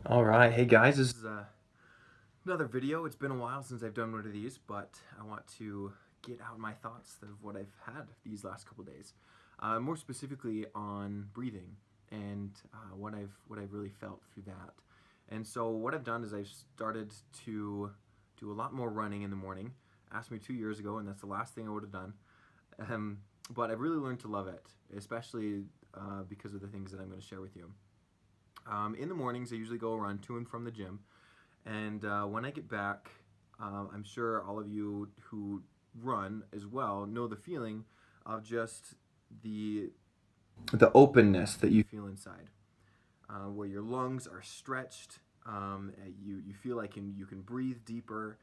All right, hey guys, this is another video. It's been a while since I've done one of these, but I want to get out my thoughts of what I've had these last couple days, more specifically on breathing and what I've really felt through that. And so what I've done is I've started to do a lot more running in the morning. Asked me 2 years ago, and that's the last thing I would have done. Um, but I've really learned to love it, especially because of the things that I'm going to share with you. In the mornings, I usually go run to and from the gym. And when I get back, I'm sure all of you who run as well know the feeling of just the the openness that you feel inside, where your lungs are stretched. You feel like you can breathe deeper,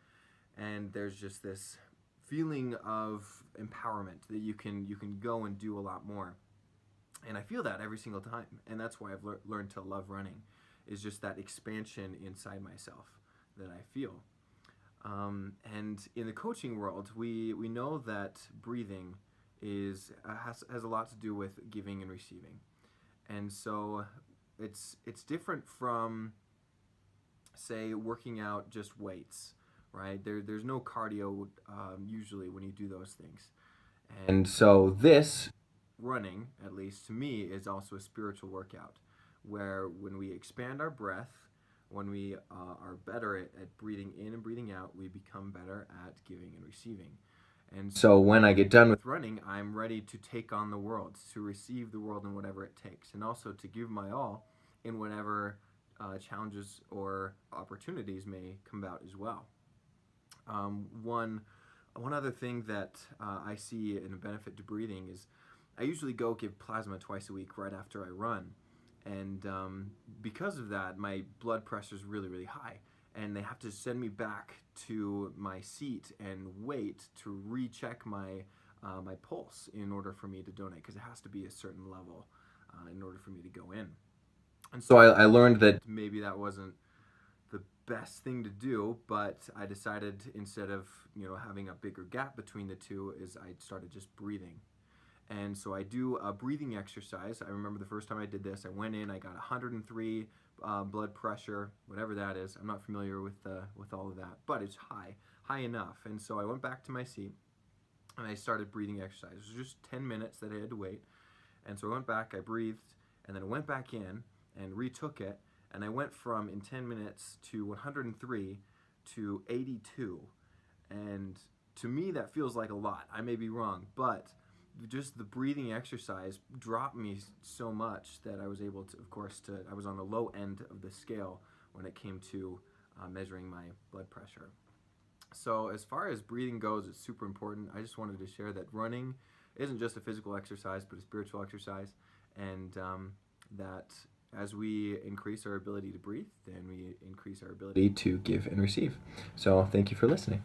and there's just this feeling of empowerment that you can go and do a lot more. And I feel that every single time, and that's why I've learned to love running, is just that expansion inside myself that I feel. And in the coaching world, we know that breathing has a lot to do with giving and receiving, and so it's different from, say, working out just weights, right? There's no cardio usually when you do those things, and so this running, at least to me, is also a spiritual workout where when we expand our breath, when we are better at breathing in and breathing out, we become better at giving and receiving. And so when I get done with running, I'm ready to take on the world, to receive the world in whatever it takes, and also to give my all in whatever challenges or opportunities may come about as well. One other thing that I see in a benefit to breathing is I usually go give plasma twice a week right after I run, and because of that, my blood pressure is really really high, and they have to send me back to my seat and wait to recheck my pulse in order for me to donate, because it has to be a certain level in order for me to go in. And so I learned that maybe that wasn't the best thing to do, but I decided, instead of having a bigger gap between the two, is I started just breathing. And so I do a breathing exercise. I remember the first time I did this, I went in, I got 103 blood pressure, whatever that is. I'm not familiar with all of that, but it's high enough. And so I went back to my seat and I started breathing exercise. It was just 10 minutes that I had to wait. And so I went back, I breathed, and then I went back in and retook it. And I went from, in 10 minutes, to 103 to 82. And to me, that feels like a lot. I may be wrong, but just the breathing exercise dropped me so much that I was able to, of course, I was on the low end of the scale when it came to measuring my blood pressure. So as far as breathing goes, it's super important. I just wanted to share that running isn't just a physical exercise, but a spiritual exercise, and that as we increase our ability to breathe, then we increase our ability to give and receive. So thank you for listening.